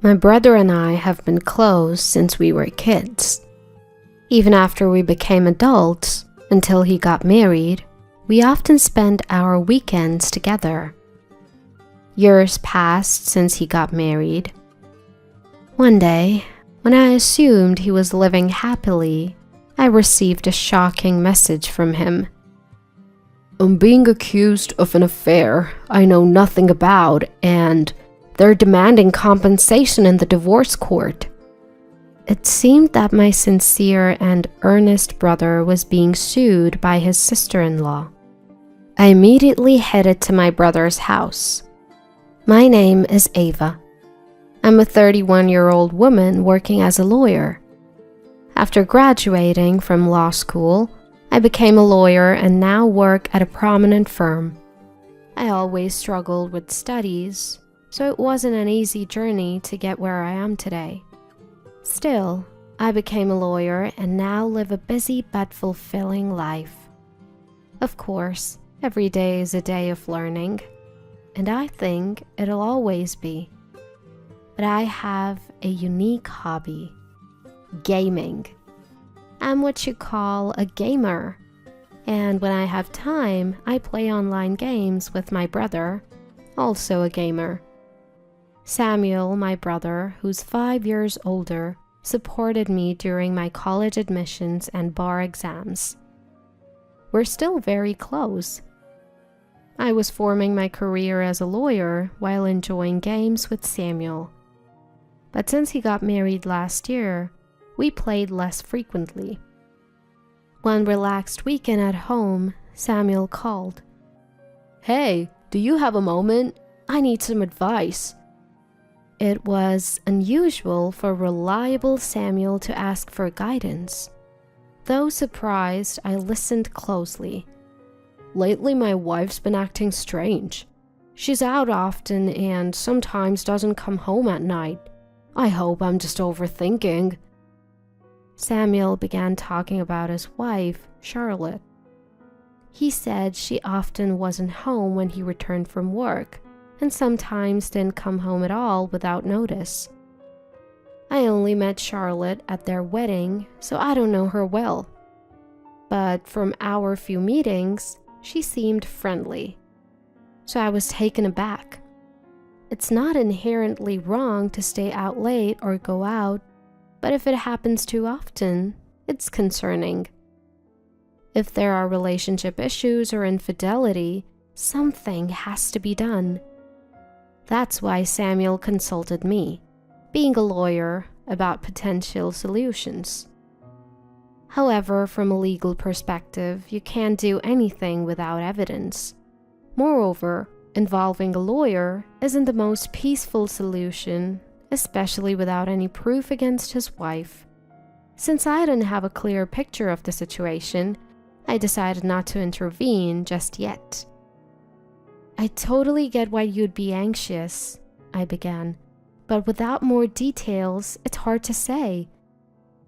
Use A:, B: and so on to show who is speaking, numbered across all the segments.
A: My brother and I have been close since we were kids. Even after we became adults, until he got married, we often spent our weekends together. Years passed since he got married. One day, when I assumed he was living happily, I received a shocking message from him.
B: I'm being accused of an affair I know nothing about, and they're demanding compensation in the divorce court.
A: It seemed that my sincere and earnest brother was being sued by his sister-in-law. I immediately headed to my brother's house. My name is Ava. I'm a 31-year-old woman working as a lawyer. After graduating from law school, I became a lawyer and now work at a prominent firm. I always struggled with studies, so it wasn't an easy journey to get where I am today. Still, I became a lawyer and now live a busy but fulfilling life. Of course, every day is a day of learning, and I think it'll always be. But I have a unique hobby: gaming. I'm what you call a gamer, and when I have time, I play online games with my brother, also a gamer. Samuel, my brother, who's 5 years older, supported me during my college admissions and bar exams. We're still very close. I was forming my career as a lawyer while enjoying games with Samuel. But since he got married last year, we played less frequently. One relaxed weekend at home, Samuel called.
B: Hey, do you have a moment? I need some advice.
A: It was unusual for reliable Samuel to ask for guidance. Though surprised, I listened closely.
B: Lately, my wife's been acting strange. She's out often and sometimes doesn't come home at night. I hope I'm just overthinking.
A: Samuel began talking about his wife, Charlotte. He said she often wasn't home when he returned from work, and sometimes didn't come home at all without notice. I only met Charlotte at their wedding, so I don't know her well. But from our few meetings, she seemed friendly. So I was taken aback. It's not inherently wrong to stay out late or go out, but if it happens too often, it's concerning. If there are relationship issues or infidelity, something has to be done. That's why Samuel consulted me, being a lawyer, about potential solutions. However, from a legal perspective, you can't do anything without evidence. Moreover, involving a lawyer isn't the most peaceful solution, especially without any proof against his wife. Since I didn't have a clear picture of the situation, I decided not to intervene just yet. I totally get why you'd be anxious, I began, but without more details, it's hard to say.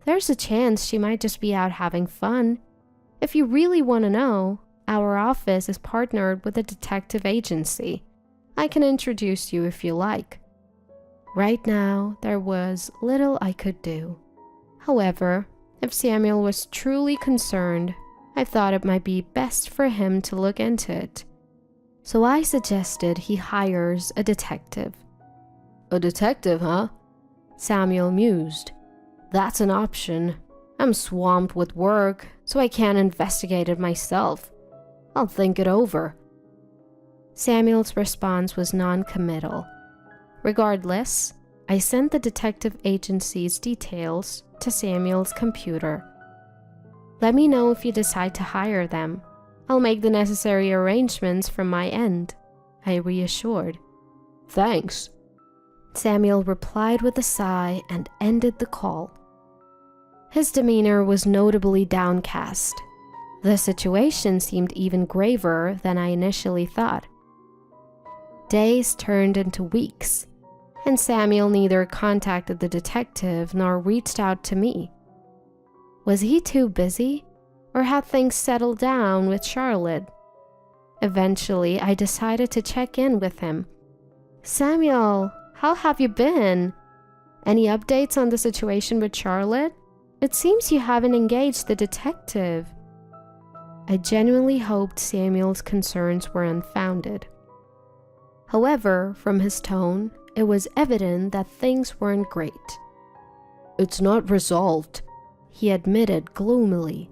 A: There's a chance she might just be out having fun. If you really want to know, our office is partnered with a detective agency. I can introduce you if you like. Right now, there was little I could do. However, if Samuel was truly concerned, I thought it might be best for him to look into it. So I suggested he hires a detective.
B: A detective, huh?
A: Samuel mused.
B: That's an option. I'm swamped with work, so I can't investigate it myself. I'll think it over.
A: Samuel's response was non-committal. Regardless, I sent the detective agency's details to Samuel's computer. Let me know if you decide to hire them. I'll make the necessary arrangements from my end, I reassured.
B: Thanks.
A: Samuel replied with a sigh and ended the call. His demeanor was notably downcast. The situation seemed even graver than I initially thought. Days turned into weeks, and Samuel neither contacted the detective nor reached out to me. Was he too busy, or had things settled down with Charlotte? Eventually, I decided to check in with him. Samuel, how have you been? Any updates on the situation with Charlotte? It seems you haven't engaged the detective." I genuinely hoped Samuel's concerns were unfounded. However, from his tone, it was evident that things weren't great.
B: "It's not resolved,"
A: he admitted gloomily.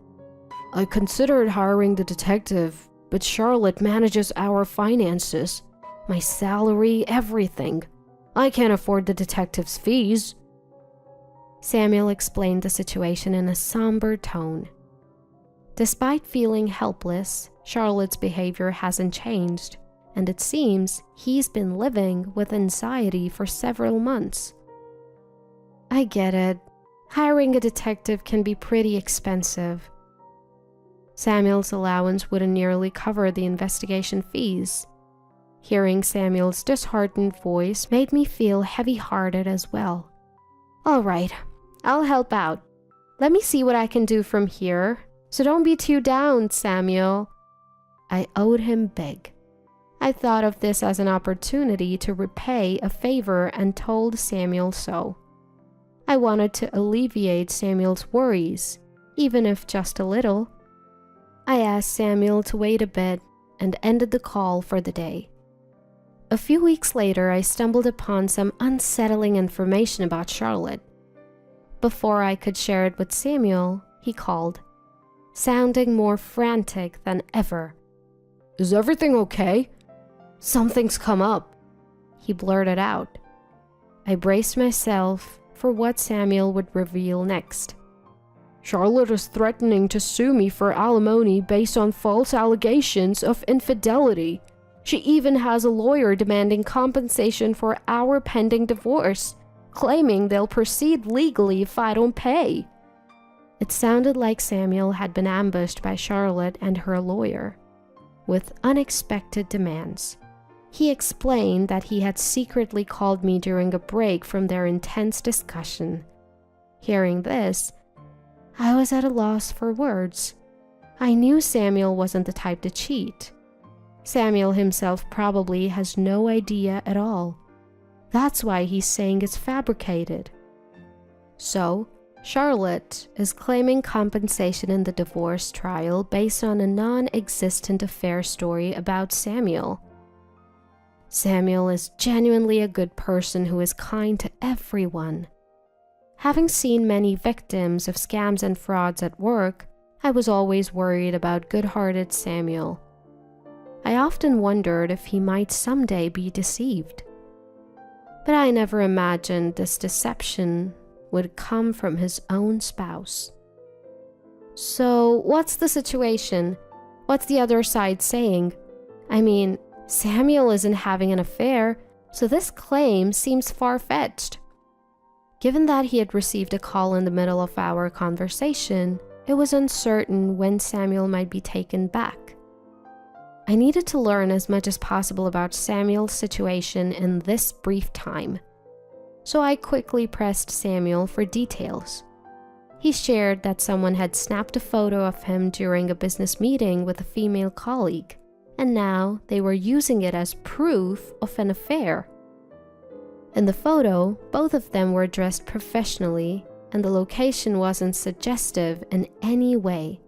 B: "I considered hiring the detective, but Charlotte manages our finances, my salary, everything. I can't afford the detective's fees."
A: Samuel explained the situation in a somber tone. Despite feeling helpless, Charlotte's behavior hasn't changed, and it seems he's been living with anxiety for several months. "I get it. Hiring a detective can be pretty expensive." Samuel's allowance wouldn't nearly cover the investigation fees. Hearing Samuel's disheartened voice made me feel heavy-hearted as well. "All right, I'll help out. Let me see what I can do from here, so don't be too down, Samuel." I owed him big. I thought of this as an opportunity to repay a favor and told Samuel so. I wanted to alleviate Samuel's worries, even if just a little. I asked Samuel to wait a bit and ended the call for the day. A few weeks later, I stumbled upon some unsettling information about Charlotte. Before I could share it with Samuel, he called, sounding more frantic than ever.
B: "Is everything okay?"
A: "Something's come up," he blurted out. I braced myself for what Samuel would reveal next.
B: "Charlotte is threatening to sue me for alimony based on false allegations of infidelity. She even has a lawyer demanding compensation for our pending divorce, claiming they'll proceed legally if I don't pay."
A: It sounded like Samuel had been ambushed by Charlotte and her lawyer, with unexpected demands. He explained that he had secretly called me during a break from their intense discussion. Hearing this, I was at a loss for words. I knew Samuel wasn't the type to cheat. Samuel himself probably has no idea at all. That's why he's saying it's fabricated. So, Charlotte is claiming compensation in the divorce trial based on a non-existent affair story about Samuel. Samuel is genuinely a good person who is kind to everyone. Having seen many victims of scams and frauds at work, I was always worried about good-hearted Samuel. I often wondered if he might someday be deceived. But I never imagined this deception would come from his own spouse. "So, what's the situation? What's the other side saying? I mean, Samuel isn't having an affair, so this claim seems far-fetched." Given that he had received a call in the middle of our conversation, it was uncertain when Samuel might be taken back. I needed to learn as much as possible about Samuel's situation in this brief time, so I quickly pressed Samuel for details. He shared that someone had snapped a photo of him during a business meeting with a female colleague, and now they were using it as proof of an affair. In the photo, both of them were dressed professionally, and the location wasn't suggestive in any way.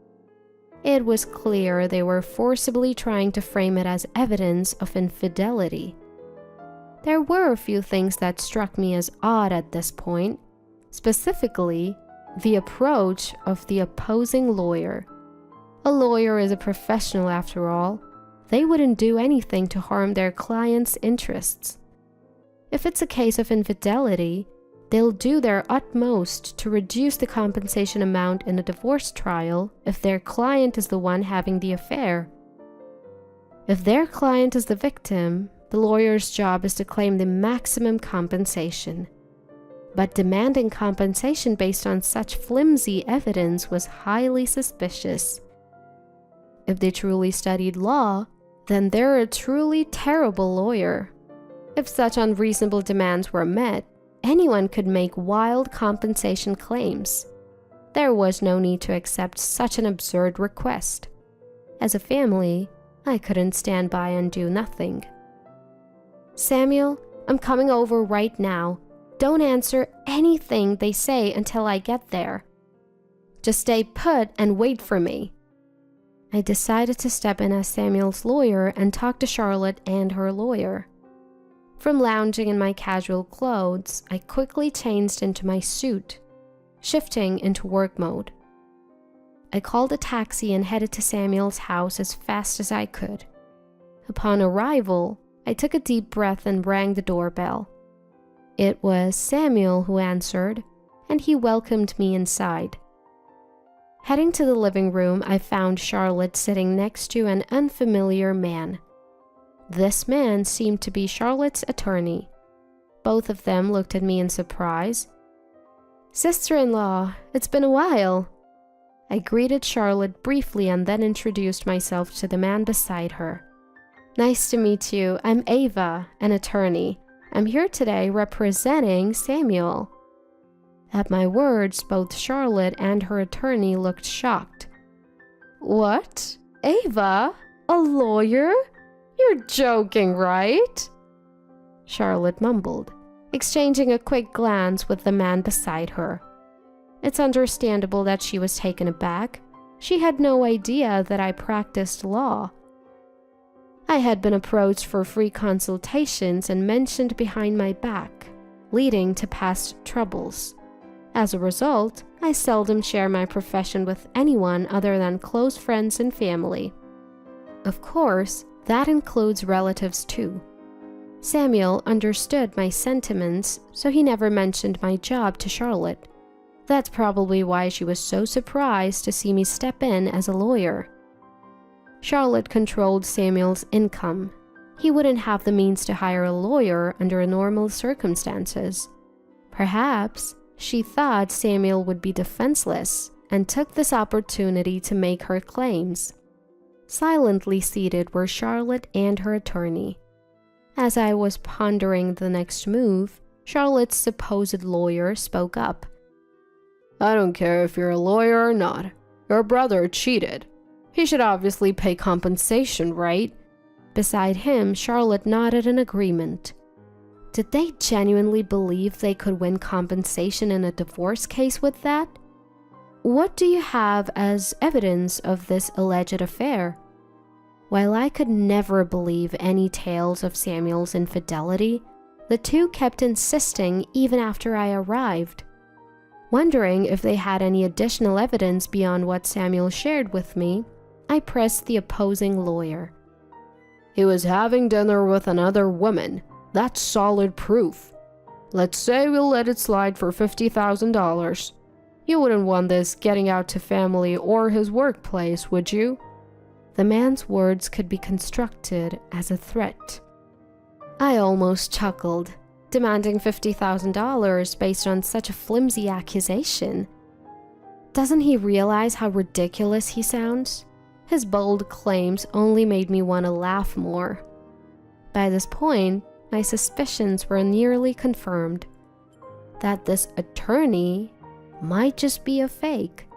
A: It was clear they were forcibly trying to frame it as evidence of infidelity. There were a few things that struck me as odd at this point, specifically the approach of the opposing lawyer. A lawyer is a professional after all. They wouldn't do anything to harm their client's interests. If it's a case of infidelity, they'll do their utmost to reduce the compensation amount in a divorce trial if their client is the one having the affair. If their client is the victim, the lawyer's job is to claim the maximum compensation. But demanding compensation based on such flimsy evidence was highly suspicious. If they truly studied law, then they're a truly terrible lawyer. If such unreasonable demands were met, anyone could make wild compensation claims. There was no need to accept such an absurd request. As a family, I couldn't stand by and do nothing. "Samuel, I'm coming over right now. Don't answer anything they say until I get there. Just stay put and wait for me." I decided to step in as Samuel's lawyer and talk to Charlotte and her lawyer. From lounging in my casual clothes, I quickly changed into my suit, shifting into work mode. I called a taxi and headed to Samuel's house as fast as I could. Upon arrival, I took a deep breath and rang the doorbell. It was Samuel who answered, and he welcomed me inside. Heading to the living room, I found Charlotte sitting next to an unfamiliar man. This man seemed to be Charlotte's attorney. Both of them looked at me in surprise. "Sister-in-law, it's been a while." I greeted Charlotte briefly and then introduced myself to the man beside her. "Nice to meet you. I'm Ava, an attorney. I'm here today representing Samuel." At my words, both Charlotte and her attorney looked shocked. "What? Ava? A lawyer? You're joking, right?" Charlotte mumbled, exchanging a quick glance with the man beside her. It's understandable that she was taken aback. She had no idea that I practiced law. I had been approached for free consultations and mentioned behind my back, leading to past troubles. As a result, I seldom share my profession with anyone other than close friends and family. Of course, that includes relatives too. Samuel understood my sentiments, so he never mentioned my job to Charlotte. That's probably why she was so surprised to see me step in as a lawyer. Charlotte controlled Samuel's income. He wouldn't have the means to hire a lawyer under normal circumstances. Perhaps she thought Samuel would be defenseless and took this opportunity to make her claims. Silently seated were Charlotte and her attorney. As I was pondering the next move, Charlotte's supposed lawyer spoke up. "I don't care if you're a lawyer or not. Your brother cheated. He should obviously pay compensation, right?" Beside him, Charlotte nodded in agreement. Did they genuinely believe they could win compensation in a divorce case with that? What do you have as evidence of this alleged affair? While I could never believe any tales of Samuel's infidelity, the two kept insisting even after I arrived. Wondering if they had any additional evidence beyond what Samuel shared with me, I pressed the opposing lawyer. "He was having dinner with another woman. That's solid proof. Let's say we'll let it slide for $50,000. You wouldn't want this getting out to family or his workplace, would you?" The man's words could be construed as a threat. I almost chuckled, demanding $50,000 based on such a flimsy accusation. Doesn't he realize how ridiculous he sounds? His bold claims only made me want to laugh more. By this point, my suspicions were nearly confirmed that this attorney might just be a fake.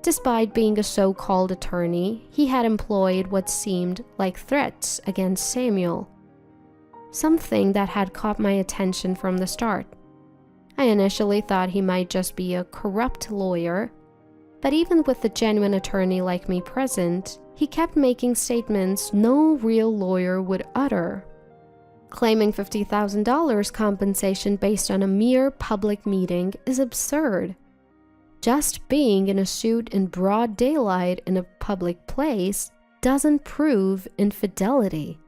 A: Despite being a so-called attorney, he had employed what seemed like threats against Samuel, something that had caught my attention from the start. I initially thought he might just be a corrupt lawyer, but even with a genuine attorney like me present, he kept making statements no real lawyer would utter. Claiming $50,000 compensation based on a mere public meeting is absurd. Just being in a suit in broad daylight in a public place doesn't prove infidelity.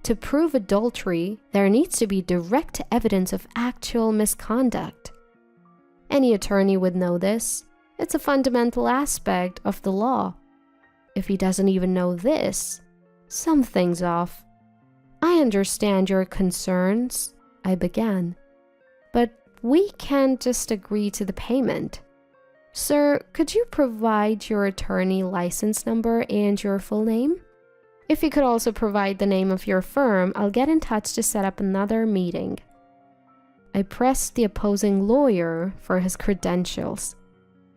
A: To prove adultery, there needs to be direct evidence of actual misconduct. Any attorney would know this. It's a fundamental aspect of the law. If he doesn't even know this, something's off. "I understand your concerns," I began, "but we can't just agree to the payment. Sir, could you provide your attorney license number and your full name? If you could also provide the name of your firm, I'll get in touch to set up another meeting." I pressed the opposing lawyer for his credentials.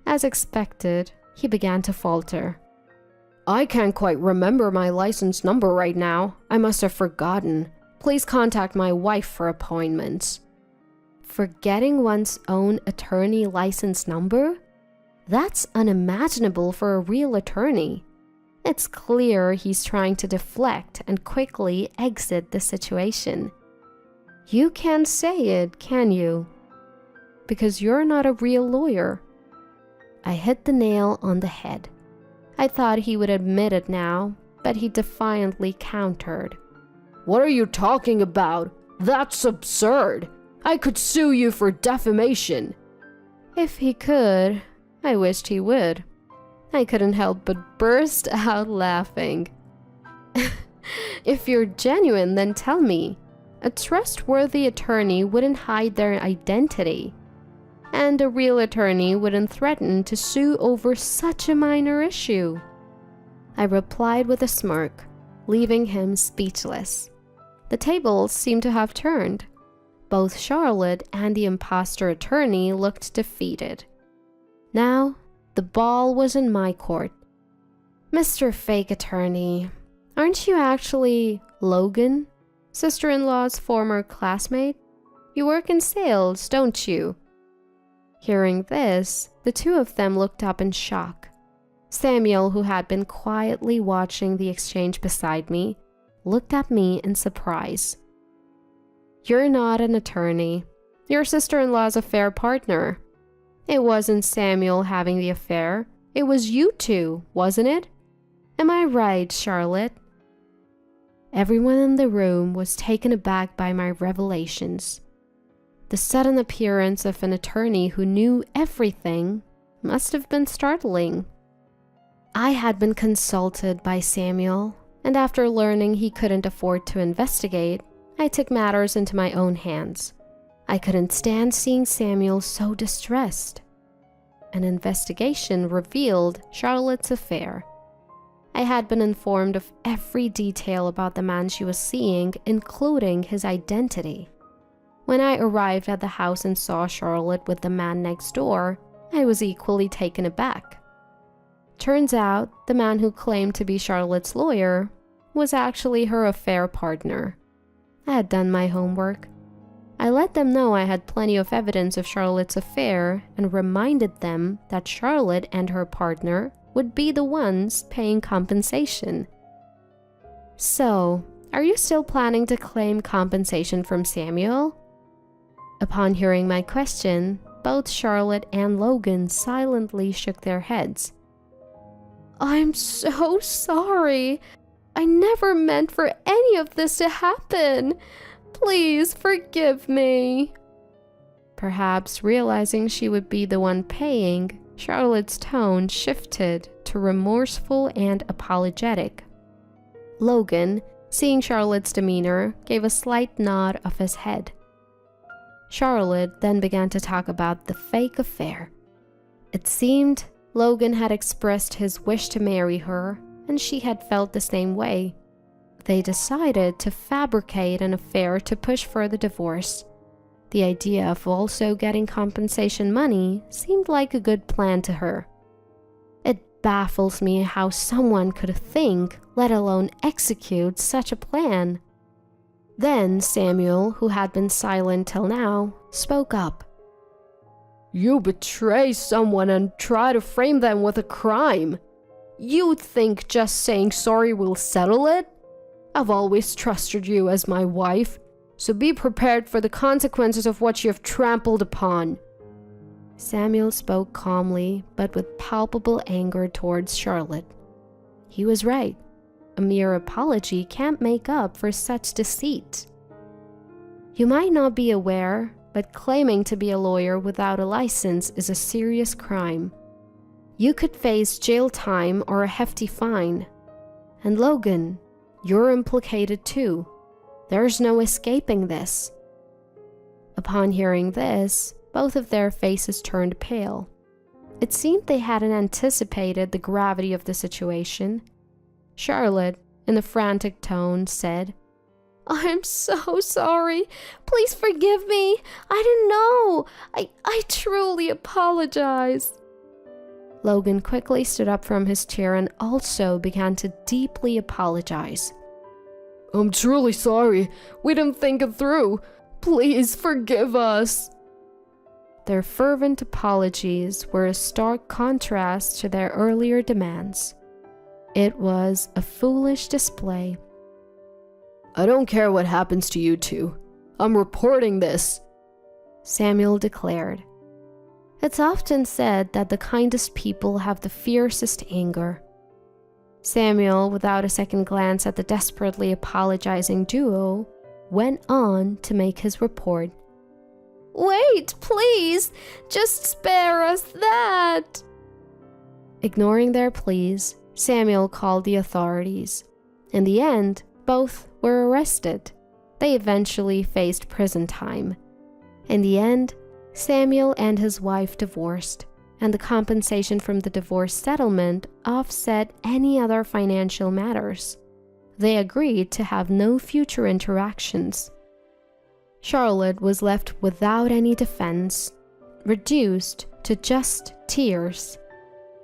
A: As expected, he began to falter. "I can't quite remember my license number right now. I must have forgotten. Please contact my wife for appointments." Forgetting one's own attorney license number? That's unimaginable for a real attorney. It's clear he's trying to deflect and quickly exit the situation. You can't say it, can you? Because you're not a real lawyer. I hit the nail on the head. I thought he would admit it now, but he defiantly countered.
B: What are you talking about? That's absurd. I could sue you for defamation.
A: If he could, I wished he would. I couldn't help but burst out laughing. If you're genuine, then tell me. A trustworthy attorney wouldn't hide their identity. And a real attorney wouldn't threaten to sue over such a minor issue. I replied with a smirk, leaving him speechless. The tables seemed to have turned. Both Charlotte and the imposter attorney looked defeated. Now, the ball was in my court. Mr. Fake Attorney, aren't you actually Logan, sister-in-law's former classmate? You work in sales, don't you? Hearing this, the two of them looked up in shock. Samuel, who had been quietly watching the exchange beside me, looked at me in surprise. You're not an attorney. Your sister-in-law's affair partner. It wasn't Samuel having the affair. It was you two, wasn't it? Am I right, Charlotte? Everyone in the room was taken aback by my revelations. The sudden appearance of an attorney who knew everything must have been startling. I had been consulted by Samuel, and after learning he couldn't afford to investigate, I took matters into my own hands. I couldn't stand seeing Samuel so distressed. An investigation revealed Charlotte's affair. I had been informed of every detail about the man she was seeing, including his identity. When I arrived at the house and saw Charlotte with the man next door, I was equally taken aback. Turns out, the man who claimed to be Charlotte's lawyer was actually her affair partner. I had done my homework. I let them know I had plenty of evidence of Charlotte's affair and reminded them that Charlotte and her partner would be the ones paying compensation. So, are you still planning to claim compensation from Samuel? Upon hearing my question, both Charlotte and Logan silently shook their heads. I'm so sorry. I never meant for any of this to happen. Please forgive me. Perhaps realizing she would be the one paying, Charlotte's tone shifted to remorseful and apologetic. Logan, seeing Charlotte's demeanor, gave a slight nod of his head. Charlotte then began to talk about the fake affair. It seemed Logan had expressed his wish to marry her, and she had felt the same way. They decided to fabricate an affair to push for the divorce. The idea of also getting compensation money seemed like a good plan to her. It baffles me how someone could think, let alone execute, such a plan. Then Samuel, who had been silent till now, spoke up.
B: You betray someone and try to frame them with a crime. You think just saying sorry will settle it? I've always trusted you as my wife, so be prepared for the consequences of what you have trampled upon.
A: Samuel spoke calmly, but with palpable anger towards Charlotte. He was right. A mere apology can't make up for such deceit. You might not be aware, but claiming to be a lawyer without a license is a serious crime. You could face jail time or a hefty fine. And Logan, you're implicated too. There's no escaping this. Upon hearing this, both of their faces turned pale. It seemed they hadn't anticipated the gravity of the situation. Charlotte, in a frantic tone, said, I'm so sorry. Please forgive me. I didn't know. I truly apologize. Logan quickly stood up from his chair and also began to deeply apologize.
B: I'm truly sorry. We didn't think it through. Please forgive us.
A: their fervent apologies were a stark contrast to their earlier demands. It was a foolish display.
B: "I don't care what happens to you two. I'm reporting this,"
A: Samuel declared. It's often said that the kindest people have the fiercest anger. Samuel, without a second glance at the desperately apologizing duo, went on to make his report. "Wait, please! Just spare us that!" Ignoring their pleas, Samuel called the authorities. In the end, both were arrested. They eventually faced prison time. In the end, Samuel and his wife divorced, and the compensation from the divorce settlement offset any other financial matters. They agreed to have no future interactions. Charlotte was left without any defense, reduced to just tears.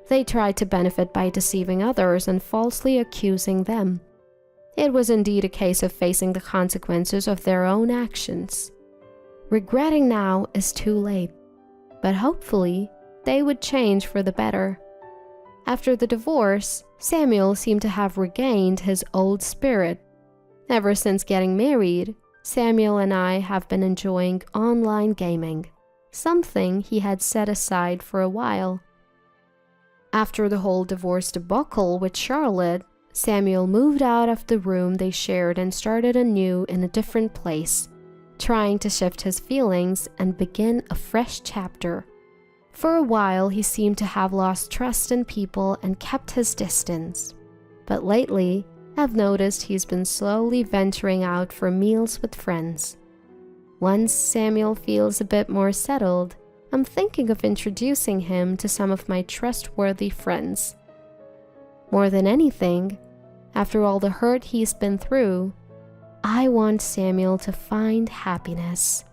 A: They tried to benefit by deceiving others and falsely accusing them. It was indeed a case of facing the consequences of their own actions. Regretting now is too late, but hopefully they would change for the better. After the divorce, Samuel seemed to have regained his old spirit. Ever since getting married, Samuel and I have been enjoying online gaming, something he had set aside for a while. After the whole divorce debacle with Charlotte, Samuel moved out of the room they shared and started anew in a different place, trying to shift his feelings and begin a fresh chapter. For a while, he seemed to have lost trust in people and kept his distance. But lately, I've noticed he's been slowly venturing out for meals with friends. Once Samuel feels a bit more settled, I'm thinking of introducing him to some of my trustworthy friends. More than anything, after all the hurt he's been through, I want Samuel to find happiness.